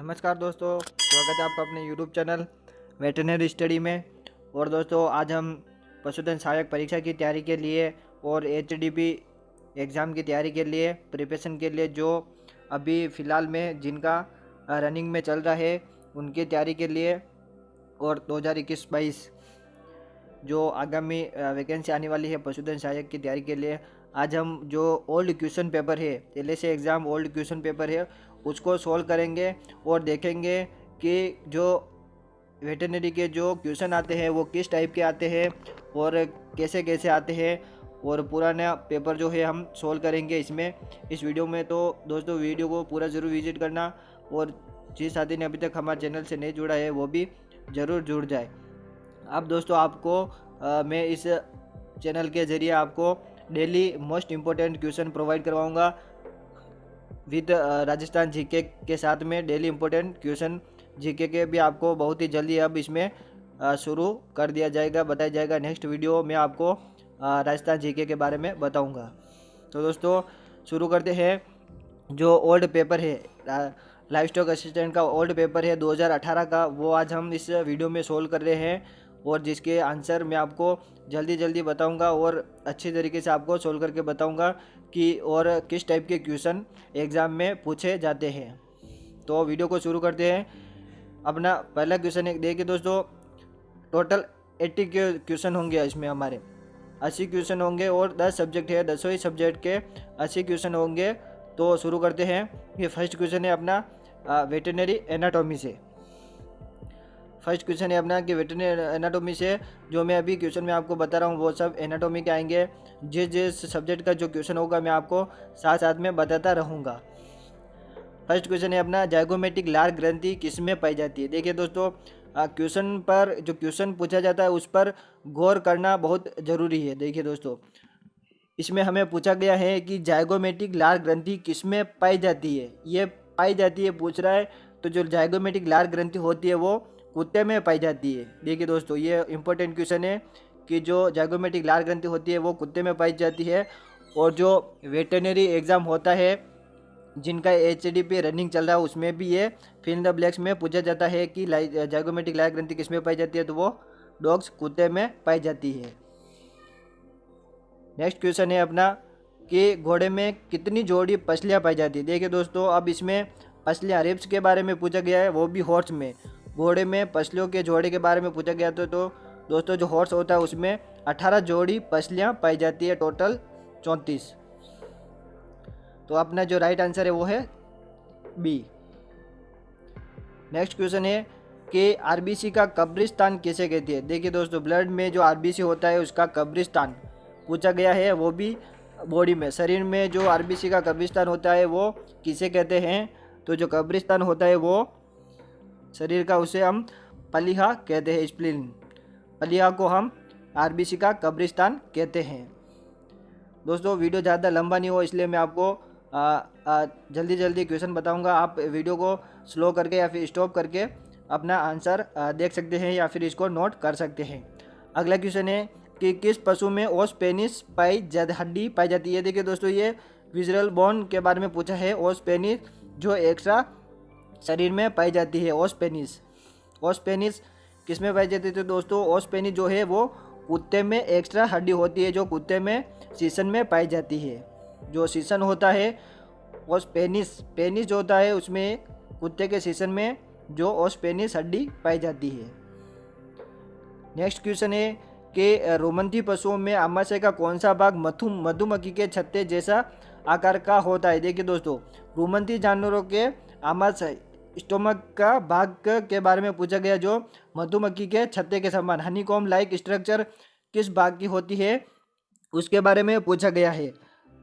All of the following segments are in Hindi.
नमस्कार दोस्तों, स्वागत है आपका अपने यूट्यूब चैनल वेटरनरी स्टडी में। और दोस्तों, आज हम पशुधन सहायक परीक्षा की तैयारी के लिए और एचडीपी एग्ज़ाम की तैयारी के लिए प्रिपरेशन के लिए जो अभी फ़िलहाल में जिनका रनिंग में चल रहा है उनकी तैयारी के लिए और 2021-22 जो आगामी वैकेंसी आने वाली है पशुधन सहायक की तैयारी के लिए आज हम जो ओल्ड क्वेश्चन पेपर है, पहले से एग्ज़ाम ओल्ड क्वेश्चन पेपर है, उसको सॉल्व करेंगे और देखेंगे कि जो वेटरनरी के जो क्वेश्चन आते हैं वो किस टाइप के आते हैं और कैसे कैसे आते हैं, और पुराना पेपर जो है हम सॉल्व करेंगे इस वीडियो में। तो दोस्तों, वीडियो को पूरा ज़रूर विजिट करना और जिस साथी ने अभी तक हमारे चैनल से नहीं जुड़ा है वो भी ज़रूर जुड़ जाए। अब दोस्तों, आपको मैं इस चैनल के ज़रिए आपको daily most important question provide करवाऊंगा विद राजस्थान जीके के साथ में डेली इम्पोर्टेंट क्वेश्चन जीके के भी आपको बहुत ही जल्दी अब इसमें शुरू कर दिया जाएगा, बताया जाएगा। नेक्स्ट वीडियो में आपको राजस्थान जीके के बारे में बताऊंगा। तो दोस्तों, शुरू करते हैं। जो ओल्ड पेपर है लाइव स्टॉक असिस्टेंट का ओल्ड पेपर है 2018 का, वो आज हम इस वीडियो में सोल्व कर रहे हैं और जिसके आंसर मैं आपको जल्दी बताऊंगा और अच्छी तरीके से आपको सोल्व करके बताऊंगा कि और किस टाइप के क्वेश्चन एग्ज़ाम में पूछे जाते हैं। तो वीडियो को शुरू करते हैं। अपना पहला क्वेश्चन एक देखिए दोस्तों, टोटल 80 के क्वेश्चन होंगे, इसमें हमारे 80 क्वेश्चन होंगे और 10 सब्जेक्ट है, 10 ही सब्जेक्ट के 80 क्वेश्चन होंगे। तो शुरू करते हैं। ये फर्स्ट क्वेश्चन है अपना वेटरनरी एनाटॉमी से। फर्स्ट क्वेश्चन है अपना कि वेटरनरी एनाटॉमी से जो मैं अभी क्वेश्चन में आपको बता रहा हूँ वो सब एनाटॉमी के आएंगे। जिस सब्जेक्ट का जो क्वेश्चन होगा मैं आपको साथ साथ में बताता रहूँगा। फर्स्ट क्वेश्चन है अपना जाइगोमेटिक लार ग्रंथि किस में पाई जाती है। देखिए दोस्तों, क्वेश्चन पर जो क्वेश्चन पूछा जाता है उस पर गौर करना बहुत ज़रूरी है। देखिए दोस्तों, इसमें हमें पूछा गया है कि जाइगोमेटिक लार ग्रंथि किस में पाई जाती है। ये पाई जाती है पूछ रहा है, तो जो जाइगोमेटिक लार ग्रंथि होती है वो कुत्ते में पाई जाती है। देखिए दोस्तों, ये इंपॉर्टेंट क्वेश्चन है कि जो जाइगोमेटिक लार ग्रंथि होती है वो कुत्ते में पाई जाती है। और जो वेटरनरी एग्ज़ाम होता है जिनका एचडीपी रनिंग चल रहा है उसमें भी ये फिल इन द ब्लैंक्स में पूछा जाता है कि जाइगोमेटिक लार ग्रंथि किस में पाई जाती है, तो वो डॉग्स कुत्ते में पाई जाती है। नेक्स्ट क्वेश्चन है अपना कि घोड़े में कितनी जोड़ी पसलियाँ पाई जाती है। देखिए दोस्तों, अब इसमें पसलियाँ रिब्स के बारे में पूछा गया है, वो भी हॉर्स में। घोड़े में पसलियों के जोड़े के बारे में पूछा गया तो दोस्तों जो हॉर्स होता है उसमें 18 जोड़ी पसलियाँ पाई जाती है, टोटल 34। तो अपना जो राइट आंसर है वो है बी। नेक्स्ट क्वेश्चन है कि आरबीसी का कब्रिस्तान किसे कहती है। देखिए दोस्तों, ब्लड में जो आरबीसी होता है उसका कब्रिस्तान पूछा गया है, वो भी बॉडी में शरीर में जो आरबीसी का कब्रिस्तान होता है वो किसे कहते हैं। तो जो कब्रिस्तान होता है वो शरीर का, उसे हम पलिहा कहते हैं। स्प्लीन पलिहा को हम आरबीसी का कब्रिस्तान कहते हैं। दोस्तों, वीडियो ज़्यादा लंबा नहीं हो इसलिए मैं आपको जल्दी क्वेश्चन बताऊंगा। आप वीडियो को स्लो करके या फिर स्टॉप करके अपना आंसर देख सकते हैं या फिर इसको नोट कर सकते हैं। अगला क्वेश्चन है कि किस पशु में ओस पेनिस हड्डी पाई जाती है। देखिए दोस्तों, ये विजरल बोन के बारे में पूछा है। ओस पेनिस जो एक्स्ट्रा शरीर में पाई जाती है, ओस पेनिस किस में पाई जाती है। तो दोस्तों, ओस पेनिस जो है वो कुत्ते में एक्स्ट्रा हड्डी होती है जो कुत्ते में सीसन में पाई जाती है। जो सीसन होता है ओस पेनिस जो होता है उसमें कुत्ते के सीसन में जो ओस पेनिस हड्डी पाई जाती है। नेक्स्ट क्वेश्चन है कि रोमंथी पशुओं में आमाशय का कौन सा भाग मधुमक्खी के छत्ते जैसा आकार का होता है। देखिए दोस्तों, रोमंथी जानवरों के आमाशय स्टोमक का भाग के बारे में पूछा गया जो मधुमक्खी के छत्ते के समान हनीकॉम्ब लाइक स्ट्रक्चर किस भाग की होती है उसके बारे में पूछा गया है।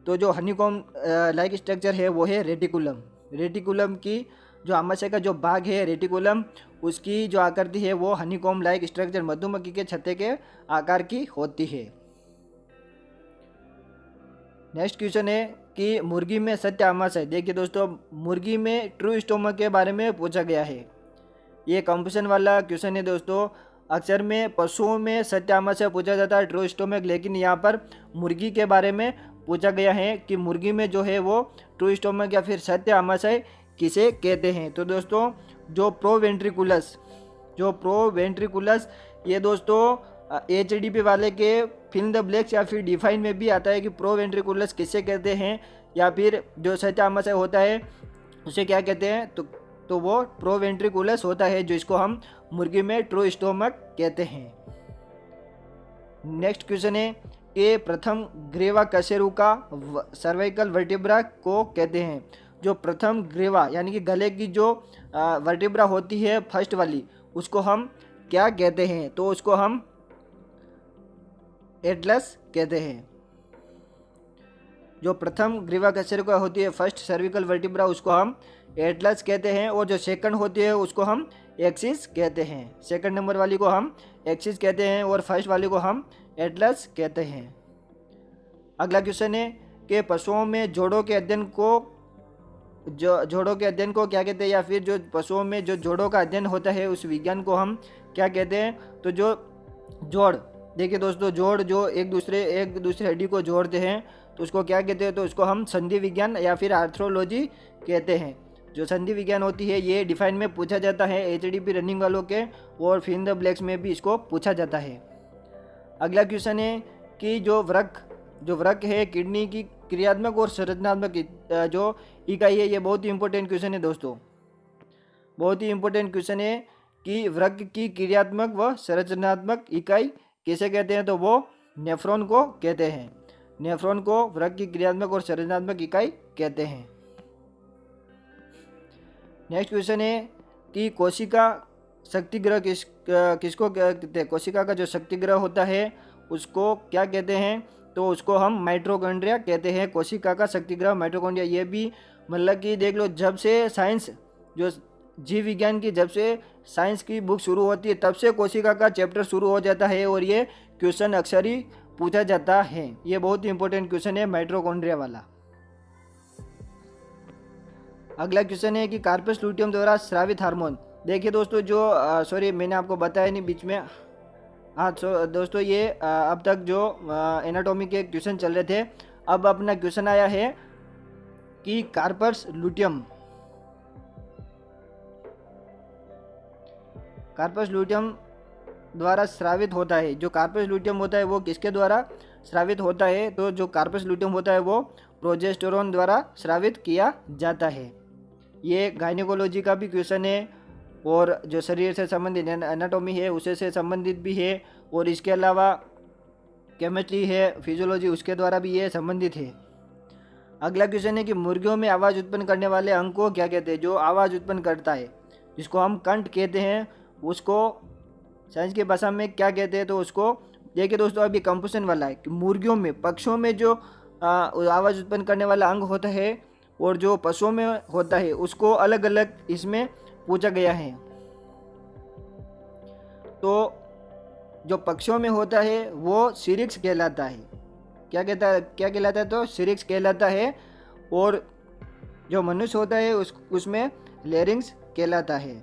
तो जो हनीकॉम्ब लाइक स्ट्रक्चर है वो है रेटिकुलम की जो आमाशय का जो भाग है रेटिकुलम, उसकी जो आकृति है वो हनीकॉम्ब लाइक स्ट्रक्चर मधुमक्खी के छत्ते के आकार की होती है। नेक्स्ट क्वेश्चन है कि मुर्गी में सत्य आमाशय। देखिए दोस्तों, मुर्गी में ट्रू स्टोमक के बारे में पूछा गया है। ये कंफ्यूजन वाला क्वेश्चन है दोस्तों। अक्सर में पशुओं में सत्य आमाशय पूछा जाता है, ट्रू स्टोमक, लेकिन यहाँ पर मुर्गी के बारे में पूछा गया है कि मुर्गी में जो है वो ट्रू स्टोमक या फिर सत्य आमाशय किसे कहते हैं। तो दोस्तों, जो प्रोवेंट्रिकुलस ये दोस्तों HDP वाले के फिल इन द ब्लैंक्स या फिर डिफाइन में भी आता है कि प्रोवेंट्रिकुलस किसे कहते हैं, या फिर जो सच्चा आमाशय होता है उसे क्या कहते हैं, तो वो प्रोवेंट्रिकुलस होता है, जो इसको हम मुर्गी में ट्रू स्टोमक कहते हैं। नेक्स्ट क्वेश्चन है कि प्रथम ग्रीवा कशेरुका सर्वाइकल वर्टिब्रा को कहते हैं। जो प्रथम ग्रीवा यानी कि गले की जो वर्टिब्रा होती है फर्स्ट वाली, उसको हम क्या कहते हैं, तो उसको हम एटलस कहते हैं। जो प्रथम ग्रीवा कशेरुका होती है फर्स्ट सर्विकल वर्टिब्रा, उसको हम एटलस कहते हैं, और जो सेकंड होती है उसको हम एक्सिस कहते हैं। सेकंड नंबर वाली को हम एक्सिस कहते हैं और फर्स्ट वाली को हम एटलस कहते हैं। अगला क्वेश्चन है कि पशुओं में जोड़ों के अध्ययन को क्या कहते हैं, या फिर जो पशुओं में जो जोड़ों का अध्ययन होता है उस विज्ञान को हम क्या कहते हैं, तो जो जोड़, देखिए दोस्तों, जोड़ जो एक दूसरे हड्डी को जोड़ते हैं तो उसको क्या कहते हैं, तो उसको हम संधि विज्ञान या फिर आर्थ्रोलॉजी कहते हैं। जो संधि विज्ञान होती है ये डिफाइन में पूछा जाता है HDP रनिंग वालों के, और फिल इन द ब्लैंक्स में भी इसको पूछा जाता है। अगला क्वेश्चन है कि जो वृक्क है किडनी की क्रियात्मक और संरचनात्मक जो इकाई है, ये बहुत ही इंपॉर्टेंट क्वेश्चन है दोस्तों, बहुत ही इंपॉर्टेंट क्वेश्चन है कि वृक्क की क्रियात्मक व संरचनात्मक इकाई किसे कहते हैं, तो वो नेफ्रॉन को कहते हैं। नेफ्रॉन को वृक्क की क्रियात्मक और संरचनात्मक इकाई कहते हैं। नेक्स्ट क्वेश्चन है कि कोशिका शक्तिग्रह किसको कहते हैं। कोशिका का जो शक्तिग्रह होता है उसको क्या कहते हैं, तो उसको हम माइटोकॉन्ड्रिया कहते हैं। कोशिका का शक्तिग्रह माइटोकॉन्ड्रिया, ये भी मतलब कि देख लो, जब से साइंस जो जीव विज्ञान की जब से साइंस की बुक शुरू होती है तब से कोशिका का चैप्टर शुरू हो जाता है, और ये क्वेश्चन अक्सर ही पूछा जाता है। ये बहुत ही इंपॉर्टेंट क्वेश्चन है माइटोकॉन्ड्रिया वाला। अगला क्वेश्चन है कि कार्पस लूटियम द्वारा स्रावित हार्मोन। देखिए दोस्तों, जो मैंने आपको बताया नहीं बीच में, हाँ दोस्तों, ये अब तक जो एनाटॉमी के क्वेश्चन चल रहे थे, अब अपना क्वेश्चन आया है कि कार्पस लूटियम द्वारा स्रावित होता है। जो कार्पस लूटियम होता है वो किसके द्वारा स्रावित होता है, तो जो कार्पस लूटियम होता है वो प्रोजेस्टेरोन द्वारा स्रावित किया जाता है। ये गायनेकोलॉजी का भी क्वेश्चन है, और जो शरीर से संबंधित एनाटॉमी है उसे से संबंधित भी है, और इसके अलावा केमिस्ट्री है, फिजियोलॉजी, उसके द्वारा भी ये संबंधित है। अगला क्वेश्चन है कि मुर्गियों में आवाज़ उत्पन्न करने वाले अंग को क्या कहते हैं। जो आवाज़ उत्पन्न करता है जिसको हम कंठ कहते हैं, उसको साइंस की भाषा में क्या कहते हैं, तो उसको देखिए दोस्तों, अभी कंपोजिशन वाला है कि मुर्गियों में, पक्षियों में जो आवाज़ उत्पन्न करने वाला अंग होता है और जो पशुओं में होता है उसको अलग अलग इसमें पूछा गया है। तो जो पक्षियों में होता है वो सिरिक्स कहलाता है। क्या कहलाता है, तो सिरिक्स कहलाता है, और जो मनुष्य होता है उसमें लेरिंग्स कहलाता है।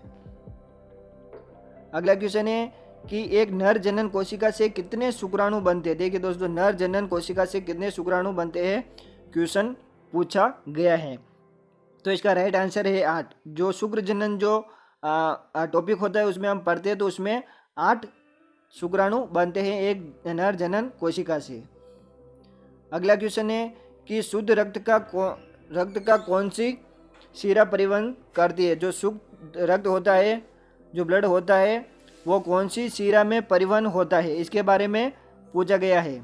अगला क्वेश्चन है कि एक नर जनन कोशिका से कितने शुक्राणु बनते हैं। देखिए दोस्तों, नर जनन कोशिका से कितने शुक्राणु बनते हैं क्वेश्चन पूछा गया है, तो इसका राइट आंसर है 8। जो शुक्र जनन जो टॉपिक होता है उसमें हम पढ़ते हैं, तो उसमें 8 शुक्राणु बनते हैं एक नर जनन कोशिका से। अगला क्वेश्चन है कि शुद्ध रक्त का कौन सी शिरा परिवहन करती है। जो शुद्ध रक्त होता है, जो ब्लड होता है, वो कौन सी शिरा में परिवहन होता है, इसके बारे में पूछा गया है।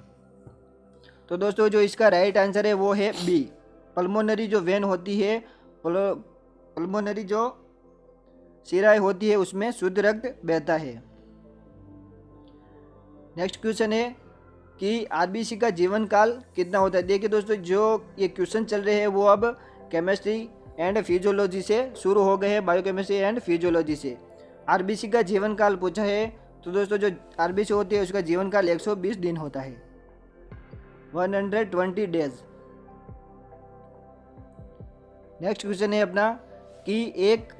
तो दोस्तों, जो इसका राइट आंसर है वो है बी। पल्मोनरी जो वेन होती है, पल्मोनरी जो शिरा होती है उसमें शुद्ध रक्त बहता है। नेक्स्ट क्वेश्चन है कि आरबीसी का जीवन काल कितना होता है। देखिए दोस्तों, जो ये क्वेश्चन चल रहे हैं वो अब केमिस्ट्री एंड फिजियोलॉजी से शुरू हो गए हैं, बायोकेमिस्ट्री एंड फिजियोलॉजी से। आरबीसी का जीवन काल पूछा है, तो दोस्तों जो आरबीसी होती है उसका जीवन काल 120 दिन होता है, 120 डेज। नेक्स्ट क्वेश्चन है अपना कि एक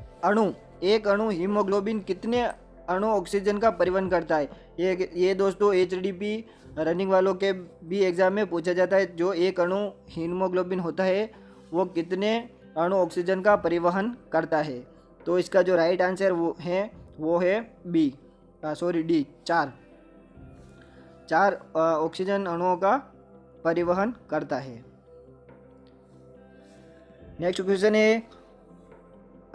अणु हीमोग्लोबिन कितने अणु ऑक्सीजन का परिवहन करता है। ये दोस्तों HDP रनिंग वालों के भी एग्जाम में पूछा जाता है। जो एक अणु हीमोग्लोबिन होता है वो कितने अणु ऑक्सीजन का परिवहन करता है। तो इसका जो राइट आंसर वो है बी, सॉरी डी, 4 ऑक्सीजन अणुओं का परिवहन करता है। नेक्स्ट क्वेश्चन है,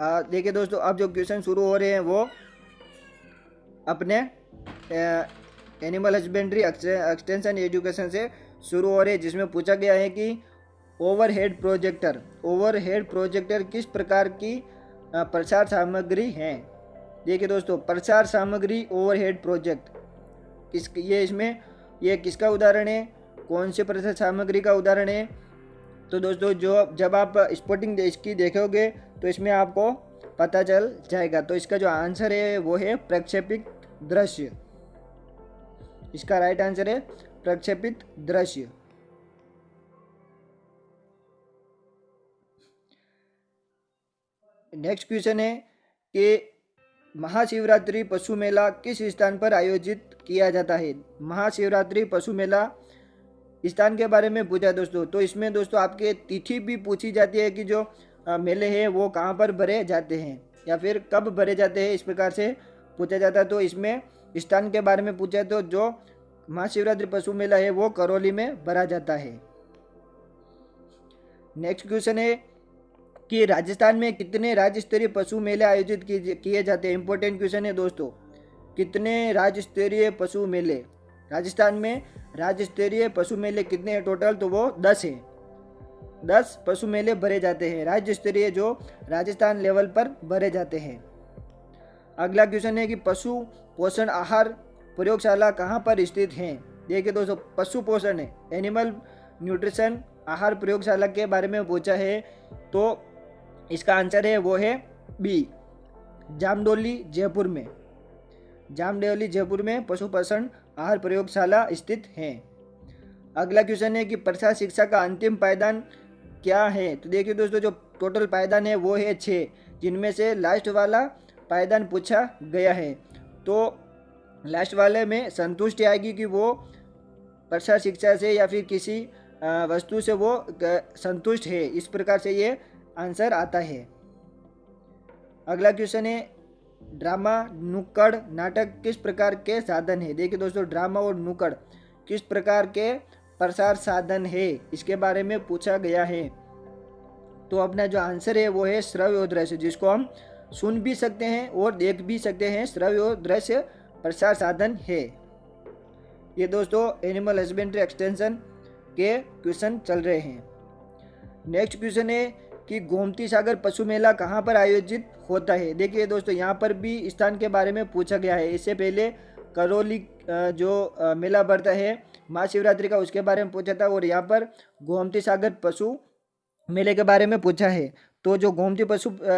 देखिए दोस्तों, अब जो क्वेश्चन शुरू हो रहे हैं वो अपने एनिमल हस्बेंड्री एक्सटेंशन एजुकेशन से शुरू हो रहे हैं, जिसमें पूछा गया है कि ओवरहेड प्रोजेक्टर किस प्रकार की प्रसार सामग्री है। देखिए दोस्तों, प्रसार सामग्री ओवरहेड प्रोजेक्ट ये किसका उदाहरण है, कौन से प्रसार सामग्री का उदाहरण है। तो दोस्तों, जब आप स्पॉटिंग इसकी देखोगे तो इसमें आपको पता चल जाएगा। तो इसका जो आंसर है वो है प्रक्षेपित दृश्य। इसका राइट आंसर है प्रक्षेपित दृश्य। नेक्स्ट क्वेश्चन है कि महाशिवरात्रि पशु मेला किस स्थान पर आयोजित किया जाता है। महाशिवरात्रि पशु मेला स्थान के बारे में पूछा दोस्तों। तो इसमें दोस्तों आपके तिथि भी पूछी जाती है कि जो मेले हैं वो कहाँ पर भरे जाते हैं या फिर कब भरे जाते हैं, इस प्रकार से पूछा जाता है। तो इसमें स्थान के बारे में पूछा तो जो महाशिवरात्रि पशु मेला है वो करौली में भरा जाता है। नेक्स्ट क्वेश्चन है कि राजस्थान में कितने राज्य स्तरीय पशु मेले आयोजित किए जाते हैं। इंपॉर्टेंट क्वेश्चन है दोस्तों, कितने राज्य स्तरीय पशु मेले राजस्थान में, राज्य स्तरीय पशु मेले कितने हैं टोटल, तो वो 10 है। 10 पशु मेले भरे जाते हैं राज्य स्तरीय, जो राजस्थान लेवल पर भरे जाते हैं। अगला क्वेश्चन है कि पशु पोषण आहार प्रयोगशाला कहाँ पर स्थित है। देखिए दोस्तों, पशु पोषण है, एनिमल न्यूट्रिशन आहार प्रयोगशाला के बारे में पूछा है। तो इसका आंसर है वो है बी, जामडोली जयपुर में पशु पोषण आहार प्रयोगशाला स्थित है। अगला क्वेश्चन है कि प्रसार शिक्षा का अंतिम पायदान क्या है। तो देखिए दोस्तों, जो टोटल पायदान है वो है 6, जिनमें से लास्ट वाला पायदान पूछा गया है। तो लास्ट वाले में संतुष्टि आएगी कि वो प्रसार शिक्षा से या फिर किसी वस्तु से वो संतुष्ट है, इस प्रकार से ये आंसर आता है। अगला क्वेश्चन है, ड्रामा नुक्कड़ नाटक किस प्रकार के साधन है। देखिए दोस्तों, ड्रामा और नुक्कड़ किस प्रकार के प्रसार साधन है, इसके बारे में पूछा गया है। तो अपना जो आंसर है वो है श्रव्य और दृश्य, जिसको हम सुन भी सकते हैं और देख भी सकते हैं, श्रव्य और दृश्य प्रसार साधन है। ये दोस्तों एनिमल हस्बेंड्री एक्सटेंशन के क्वेश्चन चल रहे हैं। नेक्स्ट क्वेश्चन है कि गोमती सागर पशु मेला कहाँ पर आयोजित होता है। देखिए दोस्तों, यहाँ पर भी स्थान के बारे में पूछा गया है। इससे पहले करौली जो मेला बढ़ता है महाशिवरात्रि का, उसके बारे में पूछा था, और यहाँ पर गोमती सागर पशु मेले के बारे में पूछा है। तो जो गोमती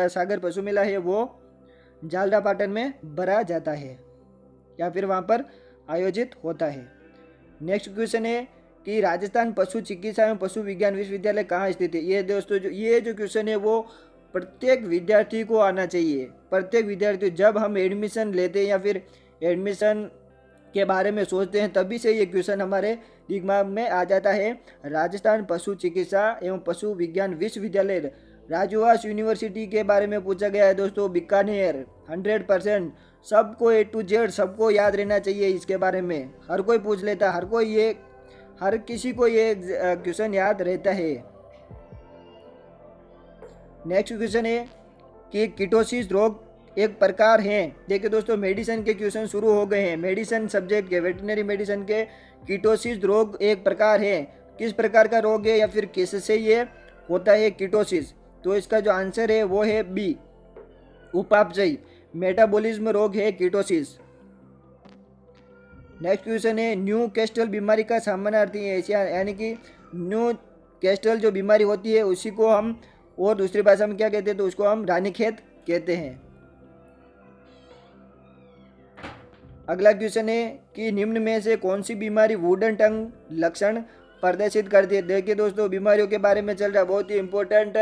सागर पशु मेला है वो झालरापाटन में भरा जाता है या फिर वहाँ पर आयोजित होता है। नेक्स्ट क्वेश्चन है कि राजस्थान पशु चिकित्सा एवं पशु विज्ञान विश्वविद्यालय कहाँ स्थित है। ये दोस्तों जो क्वेश्चन है वो प्रत्येक विद्यार्थी को आना चाहिए। प्रत्येक विद्यार्थी, जब हम एडमिशन लेते हैं या फिर एडमिशन के बारे में सोचते हैं, तभी से ये क्वेश्चन हमारे दिमाग में आ जाता है। राजस्थान पशु चिकित्सा एवं पशु विज्ञान विश्वविद्यालय राजवास यूनिवर्सिटी के बारे में पूछा गया है दोस्तों, बीकानेर। 100% सबको A to Z सबको याद रहना चाहिए इसके बारे में। हर कोई पूछ लेता है, हर किसी को ये क्वेश्चन याद रहता है। नेक्स्ट क्वेश्चन है कि कीटोसिस रोग एक प्रकार है। देखिए दोस्तों, मेडिसिन के क्वेश्चन शुरू हो गए हैं। मेडिसिन सब्जेक्ट के, वेटरनरी मेडिसिन के, कीटोसिस रोग एक प्रकार है। किस प्रकार का रोग है या फिर किससे ये होता है कीटोसिस। तो इसका जो आंसर है वो है बी, उपापचय, मेटाबॉलिज्म रोग है कीटोसिस। नेक्स्ट क्वेश्चन है, न्यू कैस्टल बीमारी का सामान्यर्थी है। यानी कि न्यू कैस्टल जो बीमारी होती है उसी को हम और दूसरी भाषा में क्या कहते हैं, तो उसको हम रानीखेत कहते हैं। अगला क्वेश्चन है कि निम्न में से कौन सी बीमारी वुडन टंग लक्षण प्रदर्शित करती है। देखिए दोस्तों, बीमारियों के बारे में चल रहा बहुत ही इंपॉर्टेंट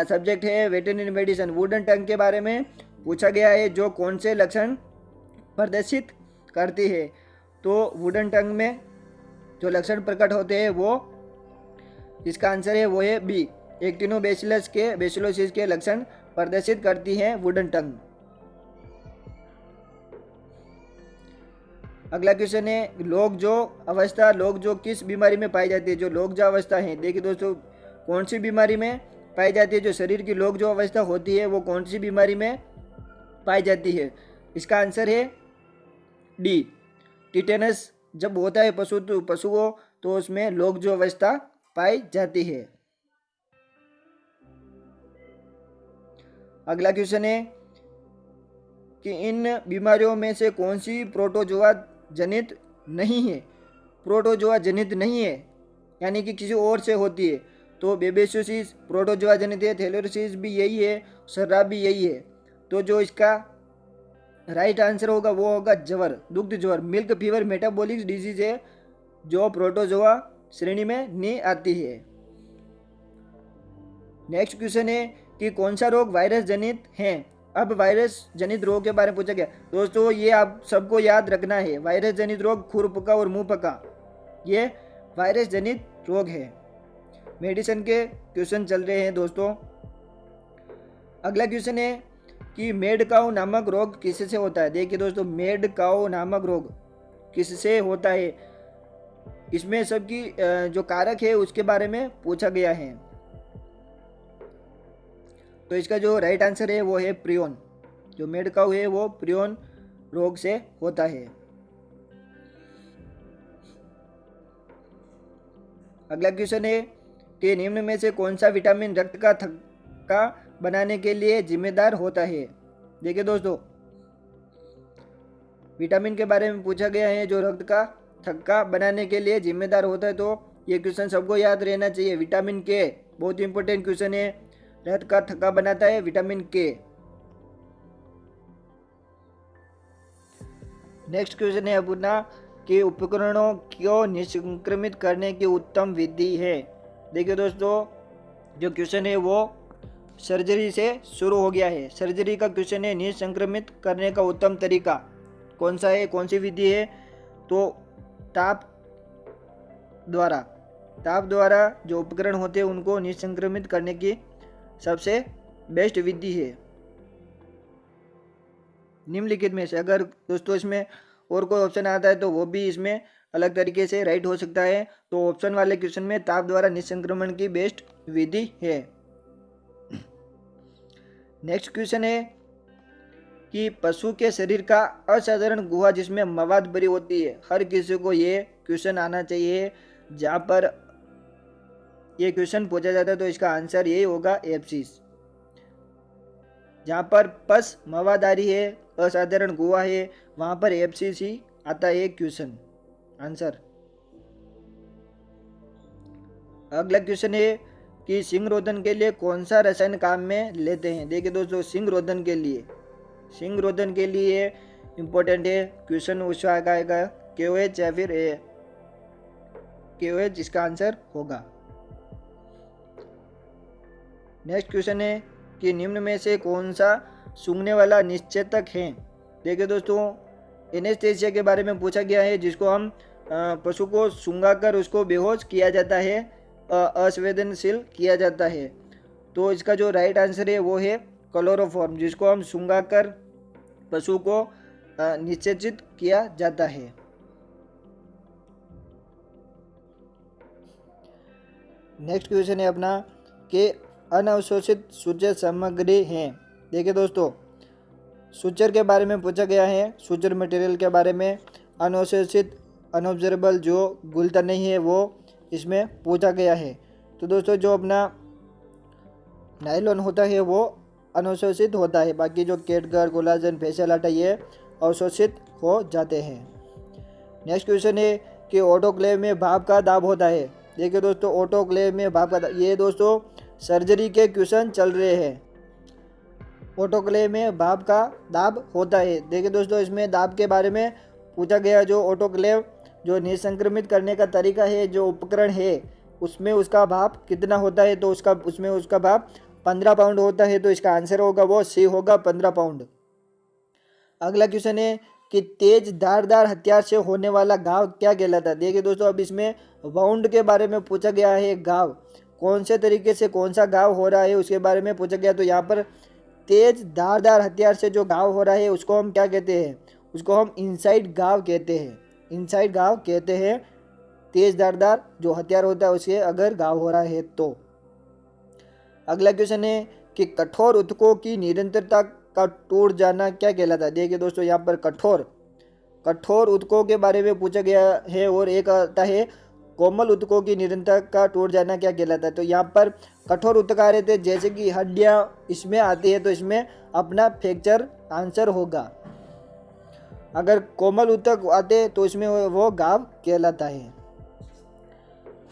सब्जेक्ट है वेटरनरी मेडिसिन। वुडन टंग के बारे में पूछा गया है, जो कौन से लक्षण प्रदर्शित करती है। तो वुडन टंग में जो लक्षण प्रकट होते हैं वो, इसका आंसर है वो है बी, एक्टिनोबैसिलस के लक्षण प्रदर्शित करती हैं वुडन टंग। अगला क्वेश्चन है लोग जो किस बीमारी में पाई जाती है। जो लोग जो अवस्था है, देखिए दोस्तों कौन सी बीमारी में पाई जाती है, जो शरीर की लोग जो अवस्था होती है वो कौन सी बीमारी में पाई जाती है। इसका आंसर है डी, टिटेनस। जब होता है पशुओं तो उसमें लोग जो अवस्था पाई जाती है। अगला क्वेश्चन है कि इन बीमारियों में से कौन सी प्रोटोजोआ जनित नहीं है। प्रोटोजोआ जनित नहीं है यानी कि किसी और से होती है, तो बेबेसियोसिस प्रोटोजोआ जनित है, थैलेरोसिस भी यही है, सर्रा भी यही है। तो जो इसका राइट आंसर होगा वो होगा ज्वर, दुग्ध ज्वर, मिल्क फीवर मेटाबॉलिक डिजीज है जो प्रोटोजोआ श्रेणी में नहीं आती है। नेक्स्ट क्वेश्चन है कि कौन सा रोग वायरस जनित है। अब वायरस जनित रोग के बारे में पूछा गया। दोस्तों ये आप सबको याद रखना है, वायरस जनित रोग खुरपका और मुंहपका ये वायरस जनित रोग है। मेडिसिन के क्वेश्चन चल रहे हैं दोस्तों। अगला क्वेश्चन है कि मेड काउ नामक रोग किससे होता है। देखिए दोस्तों मेड काउ नामक रोग किससे होता है, इसमें सबकी जो कारक है उसके बारे में पूछा गया है। तो इसका जो राइट आंसर है वो है प्रियन। जो मेड काउ है वो प्रियन रोग से होता है। अगला क्वेश्चन है कि निम्न में से कौन सा विटामिन रक्त का थक्का बनाने के लिए जिम्मेदार होता है। देखिए दोस्तों विटामिन के बारे में पूछा गया है जो रक्त का थक्का बनाने के लिए जिम्मेदार होता है, तो ये क्वेश्चन सबको याद रहना चाहिए। विटामिन के बहुत इंपॉर्टेंट क्वेश्चन है, रक्त का थक्का बनाता है विटामिन के। नेक्स्ट क्वेश्चन है अपना कि उपकरणों को निष्क्रमित करने की उत्तम विधि है। देखिए दोस्तों जो क्वेश्चन है वो सर्जरी से शुरू हो गया है। सर्जरी का क्वेश्चन है निसंक्रमित करने का उत्तम तरीका कौन सा है, कौन सी विधि है। तो ताप द्वारा जो उपकरण होते हैं उनको निसंक्रमित करने की सबसे बेस्ट विधि है। निम्नलिखित में से अगर दोस्तों इसमें और कोई ऑप्शन आता है तो वो भी इसमें अलग तरीके से राइट हो सकता है। तो ऑप्शन वाले क्वेश्चन में ताप द्वारा निसंक्रमण की बेस्ट विधि है। नेक्स्ट क्वेश्चन है कि पशु के शरीर का असाधारण गुहा जिसमें मवाद भरी होती है। हर किसी को ये क्वेश्चन आना चाहिए। जहाँ पर ये क्वेश्चन पूछा जाता है तो इसका आंसर यही होगा एब्सिस। जहाँ पर पस मवादारी है, असाधारण गुहा है, वहाँ पर एब्सिस ही आता है क्वेश्चन आंसर। अगला क्वेश्चन है कि सिंग रोधन के लिए कौन सा रसायन काम में लेते हैं। देखिए दोस्तों सिंग रोधन के लिए इम्पोर्टेंट है क्वेश्चन उसका आएगा KOH या फिर KOH इसका आंसर होगा। नेक्स्ट क्वेश्चन है कि निम्न में से कौन सा सूंघने वाला निश्चेतक है। देखिए दोस्तों एनेस्थेसिया के बारे में पूछा गया है, जिसको हम पशु को सूंघा कर उसको बेहोश किया जाता है, असंवेदनशील किया जाता है। तो इसका जो राइट आंसर है वो है क्लोरोफॉर्म, जिसको हम सूंघा कर पशु को निश्चेचित किया जाता है। नेक्स्ट क्वेश्चन है अपना कि अनअवशोषित सूचर सामग्री हैं। देखिए दोस्तों सूचर के बारे में पूछा गया है, सूचर मटेरियल के बारे में। अनअवशोषित अनऑब्जर्वेबल जो घुलता नहीं है वो इसमें पूछा गया है। तो दोस्तों जो अपना नायलॉन होता है वो अनअवशोषित होता है, बाकी जो कैटगर कोलाजन फेशियल आटा ये अवशोषित हो जाते हैं। नेक्स्ट क्वेश्चन है कि ऑटोक्लेव में भाप का दाब होता है। देखिए दोस्तों ऑटोक्लेव में भाप का ये दोस्तों सर्जरी के क्वेश्चन चल रहे हैं। ऑटोक्लेव में भाप का दाब होता है। देखिए दोस्तों इसमें दाब के बारे में पूछा गया। जो ऑटोक्लेव जो निसंक्रमित करने का तरीका है, जो उपकरण है उसमें उसका भाप कितना होता है, तो उसमें उसका भाप 15 पाउंड होता है। तो इसका आंसर होगा वो सी होगा 15 पाउंड। अगला क्वेश्चन है कि तेज धारदार हथियार से होने वाला घाव क्या कहलाता है। देखिए दोस्तों अब इसमें वाउंड के बारे में पूछा गया है। घाव कौन से तरीके से कौन सा घाव हो रहा है उसके बारे में पूछा गया। तो यहाँ पर तेज धारदार हथियार से जो घाव हो रहा है उसको हम क्या कहते हैं? उसको हम इनसाइड घाव कहते हैं। इनसाइड घाव कहते हैं तेज धारदार जो हथियार होता है उससे अगर घाव हो रहा है तो। अगला क्वेश्चन है कि कठोर ऊतकों की निरंतरता का टूट जाना क्या कहलाता है? देखिए दोस्तों, यहाँ पर कठोर ऊतकों के बारे में पूछा गया है और एक आता है कोमल ऊतकों की निरंतरता का टूट जाना क्या कहलाता है। तो यहाँ पर कठोर ऊतक आ रहे थे जैसे कि हड्डियाँ इसमें आती है तो इसमें अपना फ्रैक्चर आंसर होगा। अगर कोमल ऊतक आते तो इसमें वो घाव कहलाता है।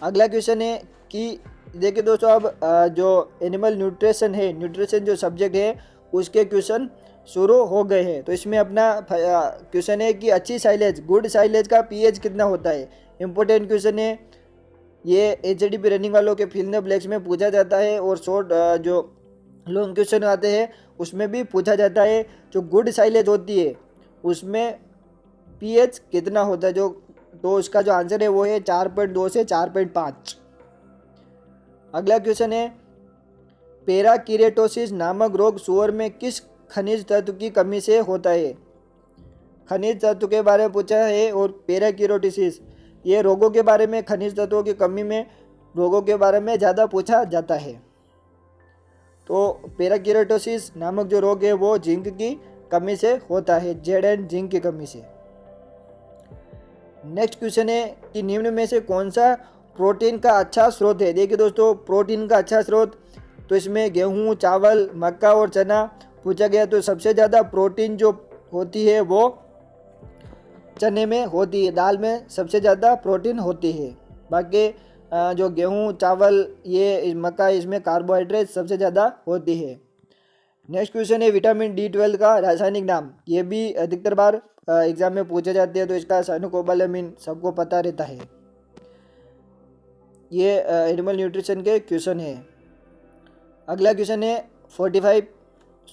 अगला क्वेश्चन है कि देखिए दोस्तों, अब जो एनिमल न्यूट्रिशन है, न्यूट्रिशन जो सब्जेक्ट है उसके क्वेश्चन शुरू हो गए हैं। तो इसमें अपना क्वेश्चन है कि अच्छी साइलेज, गुड साइलेज का पीएच कितना होता है? इम्पोर्टेंट क्वेश्चन है ये। एचडीपी रनिंग वालों के फिल इन द ब्लैंक्स में पूछा जाता है और शॉर्ट जो लॉन्ग क्वेश्चन आते हैं उसमें भी पूछा जाता है। जो गुड साइलेज होती है उसमें पीएच कितना होता है? तो उसका जो आंसर है वो है 4.2 से 4.5। अगला क्वेश्चन है पैराकीरेटोसिस नामक रोग सूअर में किस खनिज तत्व की कमी से होता है? खनिज तत्व के बारे में पूछा है और पैराकीरेटोसिस ये रोगों के बारे में, खनिज तत्वों की कमी में रोगों के बारे में ज़्यादा पूछा जाता है। तो पैराकीरेटोसिस नामक जो रोग है वो जिंक की कमी से होता है, जेड एंड जिंक की कमी से। नेक्स्ट क्वेश्चन है कि निम्न में से कौन सा प्रोटीन का अच्छा स्रोत है? देखिए दोस्तों, प्रोटीन का अच्छा स्रोत तो इसमें गेहूं, चावल, मक्का और चना पूछा गया। तो सबसे ज़्यादा प्रोटीन जो होती है वो चने में होती है, दाल में सबसे ज़्यादा प्रोटीन होती है। बाकी जो गेहूं, चावल, ये मक्का, इसमें कार्बोहाइड्रेट सबसे ज़्यादा होती है। नेक्स्ट क्वेश्चन है विटामिन D12 का रासायनिक नाम। ये भी अधिकतर बार एग्जाम में पूछे जाते हैं। तो इसका साइनोकोबालामिन सबको पता रहता है। ये एनिमल न्यूट्रिशन के क्वेश्चन है। अगला क्वेश्चन है 45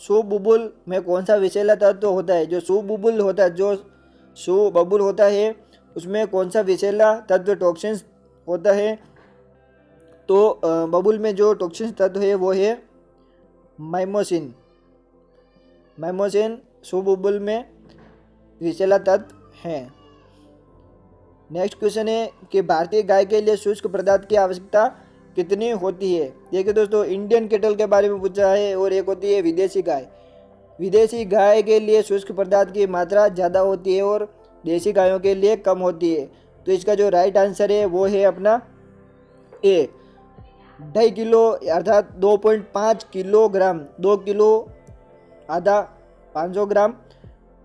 सुबबुल में कौन सा विषैला तत्व होता है? जो सुबबुल होता है उसमें कौन सा विषैला तत्व टॉक्सिन्स होता है? तो बबुल में जो टॉक्सिन्स तत्व है वो है माइमोसिन सुबबुल में विषैला तत्व है। नेक्स्ट क्वेश्चन है कि भारतीय गाय के लिए शुष्क पदार्थ की आवश्यकता कितनी होती है? देखिए दोस्तों, इंडियन केटल के बारे में पूछा है और एक होती है विदेशी गाय। विदेशी गाय के लिए शुष्क पदार्थ की मात्रा ज़्यादा होती है और देसी गायों के लिए कम होती है। तो इसका जो राइट आंसर है वो है अपना ए, 2.5 किलो अर्थात 2.5 किलोग्राम, 2 किलो आधा 500 ग्राम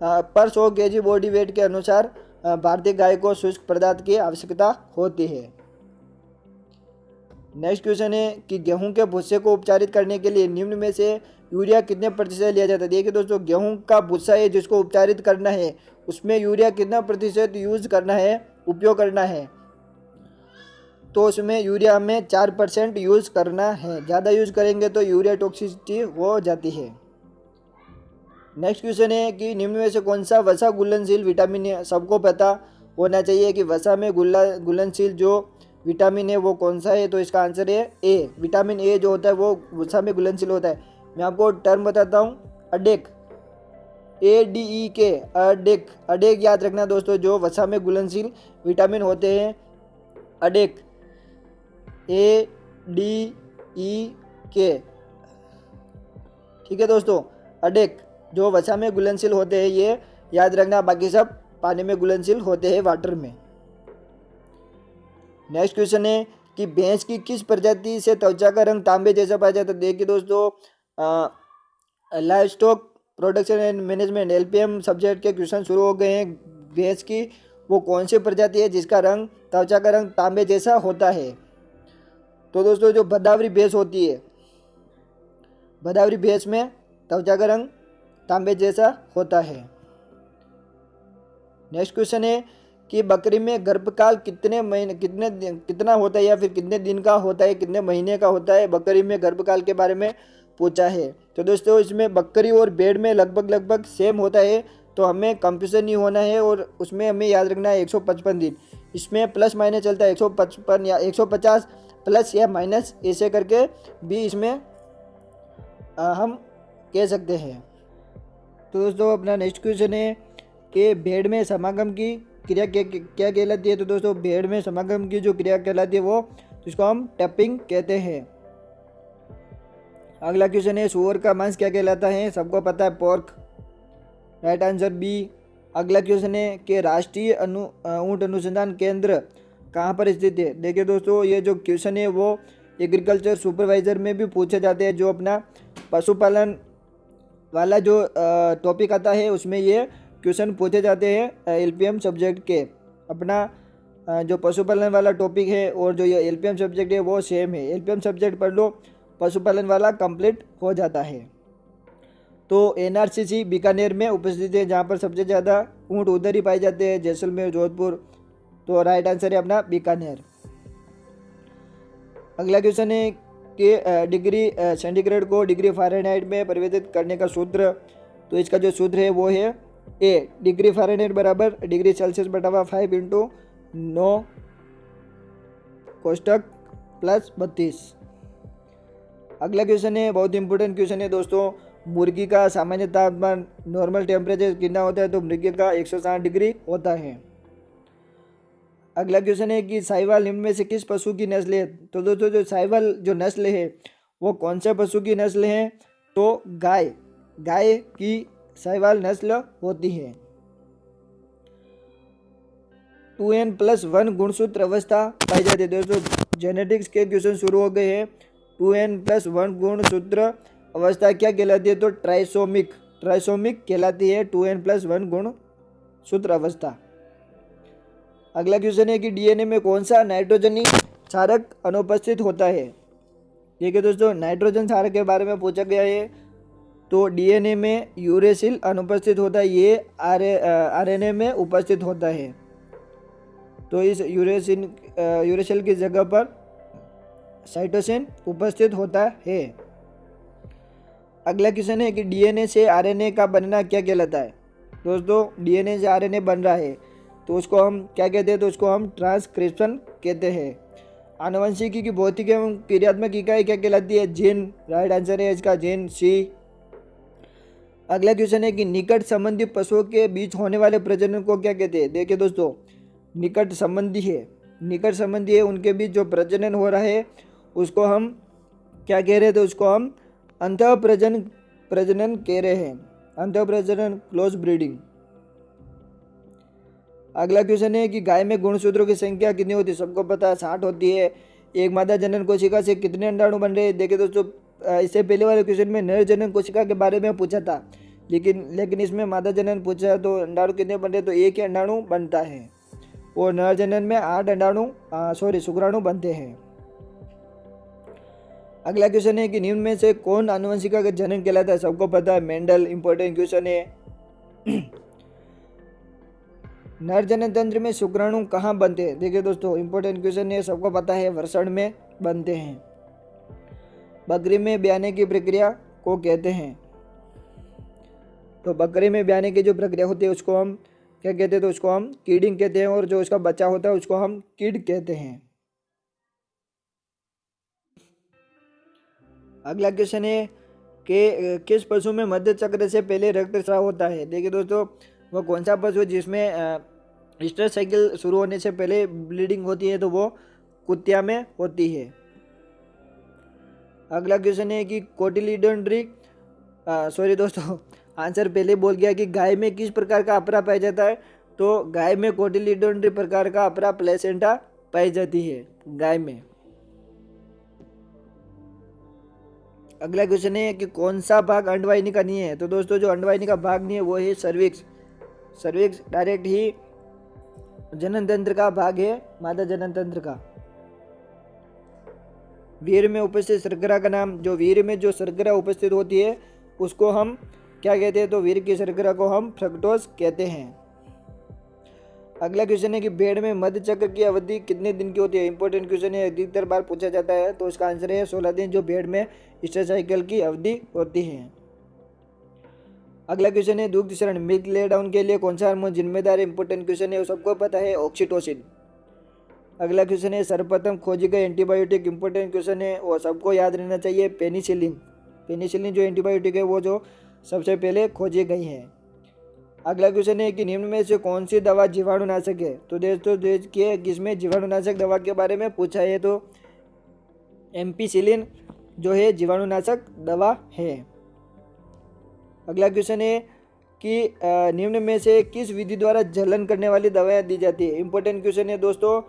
पर 100 kg बॉडी वेट के अनुसार भारतीय गाय को शुष्क पदार्थ की आवश्यकता होती है। नेक्स्ट क्वेश्चन है कि गेहूं के भूसे को उपचारित करने के लिए निम्न में से यूरिया कितने प्रतिशत लिया जाता है? देखिए दोस्तों, गेहूं का भूसा है जिसको उपचारित करना है उसमें यूरिया कितना प्रतिशत यूज करना है, उपयोग करना है? तो उसमें यूरिया हमें 4% यूज करना है। ज़्यादा यूज करेंगे तो यूरिया टॉक्सिसिटी हो जाती है। नेक्स्ट क्वेश्चन है कि निम्न में से कौन सा वसा घुलनशील विटामिन है? सबको पता होना चाहिए कि वसा में घुलनशील जो विटामिन है वो कौन सा है। तो इसका आंसर है ए, विटामिन ए जो होता है वो वसा में घुलनशील होता है। मैं आपको टर्म बताता हूँ, अडेक, ADEK, अडेक याद रखना दोस्तों। जो वसा में घुलनशील विटामिन होते हैं अडेक, ADEK, ठीक है दोस्तों। अडेक जो वसा में घुलनशील होते हैं ये याद रखना, बाकी सब पानी में घुलनशील होते हैं, वाटर में। नेक्स्ट क्वेश्चन है कि भैंस की किस प्रजाति से त्वचा का रंग तांबे जैसा पाया जाता है? देखिए दोस्तों, live stock production and management LPM subject के क्वेश्चन शुरू हो गए हैं। भैंस की वो कौन सी प्रजाति है जिसका रंग, त्वचा का रंग तांबे जैसा होता है? तो दोस्तों, जो भदावरी भैंस होती है, भदावरी भैंस में त्वचा का रंग तांबे जैसा होता है। नेक्स्ट क्वेश्चन है कि बकरी में गर्भकाल कितना होता है या फिर कितने दिन का होता है, कितने महीने का होता है? बकरी में गर्भकाल के बारे में पूछा है। तो दोस्तों, इसमें बकरी और भेड़ में लगभग सेम होता है। तो हमें कंफ्यूजन नहीं होना है और उसमें हमें याद रखना है 155 दिन। इसमें प्लस माइनस चलता है 155 या 150 प्लस या माइनस ऐसे करके भी इसमें हम कह सकते हैं। तो दोस्तों अपना नेक्स्ट क्वेश्चन है कि भेड़ में समागम की क्रिया क्या कहलाती है। तो दोस्तों भेड़ में समागम की जो क्रिया कहलाती है वो जिसको हम टैपिंग कहते हैं। अगला क्वेश्चन है सुअर का मांस क्या कहलाता है। सबको पता है पोर्क, राइट आंसर बी। अगला क्वेश्चन है कि राष्ट्रीय ऊंट अनुसंधान केंद्र कहाँ पर स्थित है। देखिए दोस्तों ये जो क्वेश्चन है वो एग्रीकल्चर सुपरवाइजर में भी पूछे जाते हैं। जो अपना पशुपालन वाला जो टॉपिक आता है उसमें ये क्वेश्चन पूछे जाते हैं एलपीएम सब्जेक्ट के। अपना जो पशुपालन वाला टॉपिक है और जो ये एलपीएम सब्जेक्ट है वो सेम है। एलपीएम सब्जेक्ट पढ़ लो, पशुपालन वाला कंप्लीट हो जाता है। तो एनआरसीसी बीकानेर में उपस्थित है, जहाँ पर सबसे ज़्यादा ऊँट उधर ही पाए जाते हैं, जैसलमेर, जोधपुर। तो राइट आंसर है अपना बीकानेर। अगला क्वेश्चन है कि डिग्री सेंटीग्रेड को डिग्री फ़ारेनहाइट में परिवर्तित करने का सूत्र। तो इसका जो सूत्र है वो है ए डिग्री फ़ारेनहाइट बराबर डिग्री सेल्सियस बटा 5 × 9 कोष्टक प्लस 32। अगला क्वेश्चन है बहुत इंपॉर्टेंट क्वेश्चन है दोस्तों। मुर्गी का सामान्य तापमान नॉर्मल टेम्परेचर कितना होता है। तो मुर्गी का 160 डिग्री होता है। अगला क्वेश्चन है कि साहिवाल निम्न में से किस पशु की नस्ल है। तो दोस्तों जो साहिवाल जो नस्ल है वो कौन से पशु की नस्ल है। तो गाय की साहिवाल नस्ल होती है। 2n+1 गुणसूत्र अवस्था पाई जाती है। दोस्तों जेनेटिक्स के क्वेश्चन शुरू हो गए हैं। 2n+1 गुणसूत्र अवस्था क्या कहलाती है। तो ट्राइसोमिक कहलाती है 2n+1 गुणसूत्र अवस्था। अगला क्वेश्चन है कि डीएनए में कौन सा नाइट्रोजनी क्षारक अनुपस्थित होता है। देखिए दोस्तों नाइट्रोजन क्षारक के बारे में पूछा गया है। तो डीएनए में यूरेसिल अनुपस्थित होता है, ये आरएनए में उपस्थित होता है। तो इस यूरेसिल की जगह पर साइटोसिन उपस्थित होता है। अगला क्वेश्चन है कि डीएनए से आरएनए का बनना क्या कहलाता है। दोस्तों डीएनए से आरएनए बन रहा है तो उसको हम क्या कहते हैं। तो उसको हम ट्रांसक्रिप्शन कहते हैं। आनुवंशिकी की भौतिक एवं क्रियात्मक इकाई क्या कहलाती है। जीन, राइट आंसर है इसका जीन सी। अगला क्वेश्चन है कि निकट संबंधी पशुओं के बीच होने वाले प्रजनन को क्या कहते हैं। देखिए दोस्तों निकट संबंधी है उनके बीच जो प्रजनन हो रहा है उसको हम क्या कह रहे थे। उसको हम अंतः प्रजनन कह रहे हैं, अंतः प्रजनन क्लोज ब्रीडिंग। अगला क्वेश्चन है कि गाय में गुणसूत्रों की संख्या कितनी होती है। सबको पता है 60 होती है। एक मादा जनन कोशिका से कितने अंडाणु बन रहे हैं। देखिए दोस्तों इससे पहले वाले क्वेश्चन में नर जनन कोशिका के बारे में पूछा था, लेकिन इसमें मादा जनन पूछा है। तो अंडाणु कितने बन रहे हैं। तो एक ही अंडाणु बनता है और नर जनन में 8 शुक्राणु बनते हैं। अगला क्वेश्चन है कि निम्न में से कौन आनुवंशिका का जनक कहलाता है। सबको पता है मेंडल, इंपॉर्टेंट क्वेश्चन है। नर जनन तंत्र में शुक्राणु कहाँ बनते हैं। देखिए दोस्तों इंपॉर्टेंट क्वेश्चन है, सबको पता है वृषण में बनते हैं। बकरी में ब्याने की प्रक्रिया को कहते हैं। तो बकरी में ब्याने की जो प्रक्रिया होती है उसको हम क्या कहते हैं। तो उसको हम कीडिंग कहते हैं और जो उसका बच्चा होता है उसको हम कीड कहते हैं। अगला क्वेश्चन है कि किस पशु में मध्य चक्र से पहले रक्तस्राव होता है। देखिए दोस्तों वो कौन सा पशु है जिसमें स्ट्रेस साइकिल शुरू होने से पहले ब्लीडिंग होती है। तो वो कुत्तिया में होती है। अगला क्वेश्चन है कि कोटिलिडोनरी दोस्तों आंसर पहले बोल गया कि गाय में किस प्रकार का अपरा पाया जाता है। तो गाय में कोटिलिडोनरी प्रकार का अपरा प्लेसेंटा पाई जाती है गाय में। अगला क्वेश्चन है कि कौन सा भाग अंडवाहिनी का नहीं है। तो दोस्तों जो अंडवाहिनी का भाग नहीं है वो है सर्विक्स डायरेक्ट ही जनन तंत्र का भाग है, मादा जनन तंत्र का। वीर्य में उपस्थित शर्करा का नाम। जो वीर्य में जो शर्करा उपस्थित होती है उसको हम क्या कहते हैं। तो वीर्य की शर्करा को हम फ्रक्टोज कहते हैं। अगला क्वेश्चन है कि भेड़ में मध्य चक्र की अवधि कितने दिन की होती है। इंपॉर्टेंट क्वेश्चन है, अधिकतर बार पूछा जाता है। तो इसका आंसर है 16 दिन, जो भेड़ में स्ट्रेस साइकिल की अवधि होती है। अगला क्वेश्चन है दुग्ध शरण मिल्क ले डाउन के लिए कौन सा हार्मोन जिम्मेदार है। इंपॉर्टेंट क्वेश्चन है, वो सबको पता है, ऑक्सीटोसिन। अगला क्वेश्चन है सर्वप्रथम खोजी गई एंटीबायोटिक। इंपॉर्टेंट क्वेश्चन है, वो सबको याद रहना चाहिए, पेनिसिलिन। पेनिसिलिन जो एंटीबायोटिक है वो जो सबसे पहले खोजी गई है। अगला क्वेश्चन है कि निम्न में से कौन सी दवा जीवाणुनाशक है। तो दोस्तों देखिए किसमें जीवाणुनाशक दवा के बारे में पूछा है, तो एम्पिसिलिन जो है जीवाणुनाशक दवा है। अगला क्वेश्चन है कि निम्न में से किस विधि द्वारा जलन करने वाली दवाएं दी जाती है। इंपॉर्टेंट क्वेश्चन है दोस्तों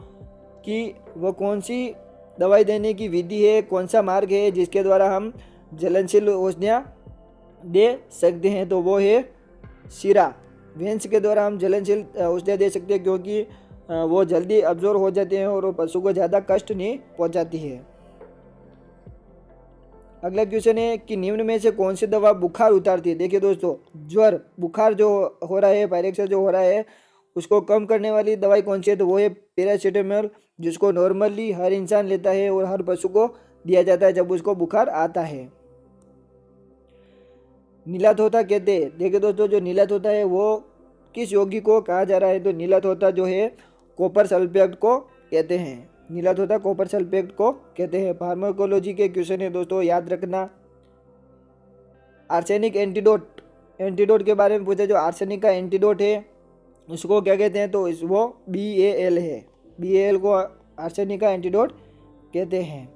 कि वो कौन सी दवाई देने की विधि है, कौन सा मार्ग है जिसके द्वारा हम जलनशील औषधियाँ दे सकते हैं। तो वो है शीरा, वेंस के द्वारा हम जलनशील औषधियाँ दे सकते हैं, क्योंकि वो जल्दी अब्जॉर्ब हो जाते हैं और वो पशु को ज़्यादा कष्ट नहीं पहुँचाती है। अगला क्वेश्चन है कि निम्न में से कौन सी दवा बुखार उतारती है। देखिए दोस्तों, ज्वर बुखार जो हो रहा है, पायरेक्सिया जो हो रहा है, उसको कम करने वाली दवाई कौन सी है, तो वो है पैरासीटामोल, जिसको नॉर्मली हर इंसान लेता है और हर पशु को दिया जाता है जब उसको बुखार आता है। नीलाथोथा कहते हैं। देखिए दोस्तों, जो नीलाथोथा है वो किस यौगिक को कहा जा रहा है, तो नीलाथोथा जो है कॉपर सल्फेट को कहते हैं। नीलाथोथा कॉपर सल्फेट को कहते हैं। फार्माकोलॉजी के क्वेश्चन है दोस्तों, याद रखना। आर्सेनिक एंटीडोट के बारे में पूछा। जो आर्सेनिक का एंटीडोट है उसको क्या कहते हैं, तो वो BAL है। BAL को आर्सेनिक का एंटीडोट कहते हैं।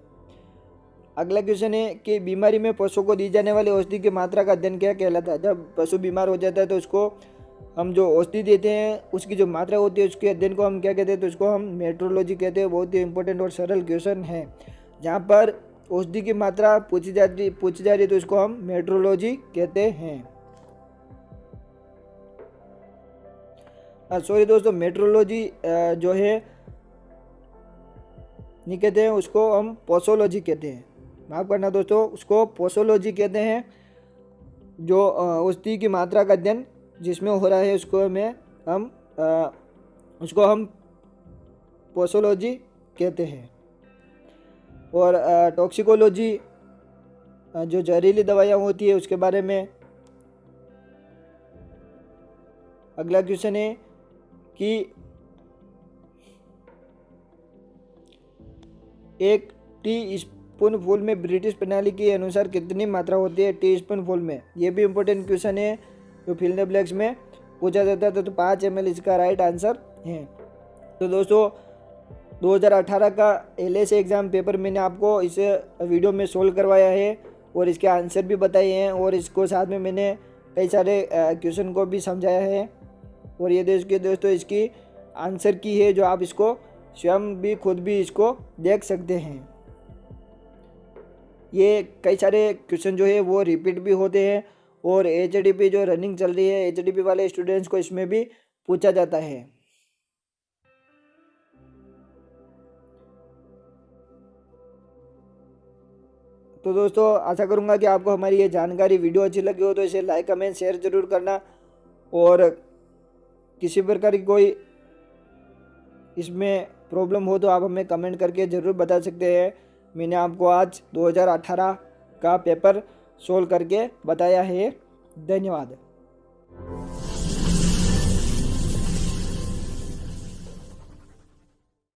अगला क्वेश्चन है कि बीमारी में पशु को दी जाने वाली औषधि की मात्रा का अध्ययन क्या कहलाता है। जब पशु बीमार हो जाता है तो उसको हम जो औषधि देते हैं उसकी जो मात्रा होती है उसके अध्ययन को हम क्या कहते हैं, तो उसको हम मेट्रोलॉजी कहते हैं। बहुत ही इंपॉर्टेंट और सरल क्वेश्चन है। जहाँ पर औषधि की मात्रा पूछी जा रही है तो उसको हम मेट्रोलॉजी कहते हैं। सॉरी दोस्तों, मेट्रोलॉजी जो है नहीं कहते हैं, उसको हम पोसोलॉजी कहते हैं। माफ करना दोस्तों, उसको पोसोलॉजी कहते हैं। जो औषधि की मात्रा का अध्ययन जिसमें हो रहा है उसको हम पोसोलॉजी कहते हैं। और टॉक्सिकोलॉजी जो जहरीली दवाइयाँ होती है उसके बारे में। अगला क्वेश्चन है कि एक टी स्पून फूल में ब्रिटिश प्रणाली के अनुसार कितनी मात्रा होती है टी स्पून फूल में। ये भी इम्पोर्टेंट क्वेश्चन है जो फिल इन द ब्लैंक्स में पूछा जाता है। तो 5 ml इसका राइट आंसर है। तो दोस्तों 2018 का LAC एग्ज़ाम पेपर मैंने आपको इस वीडियो में सोल्व करवाया है और इसके आंसर भी बताए हैं और इसको साथ में मैंने कई सारे क्वेश्चन को भी समझाया है। और ये देखिए दोस्तों, इसकी आंसर की है जो आप इसको स्वयं भी खुद भी इसको देख सकते हैं। ये कई सारे क्वेश्चन जो है वो रिपीट भी होते हैं और HDP जो रनिंग चल रही है HDP वाले स्टूडेंट्स को इसमें भी पूछा जाता है। तो दोस्तों आशा करूँगा कि आपको हमारी ये जानकारी वीडियो अच्छी लगी हो तो इसे लाइक कमेंट शेयर जरूर करना। और किसी प्रकार की कोई इसमें प्रॉब्लम हो तो आप हमें कमेंट करके ज़रूर बता सकते हैं। मैंने आपको आज 2018 का पेपर सोल्व करके बताया है। धन्यवाद।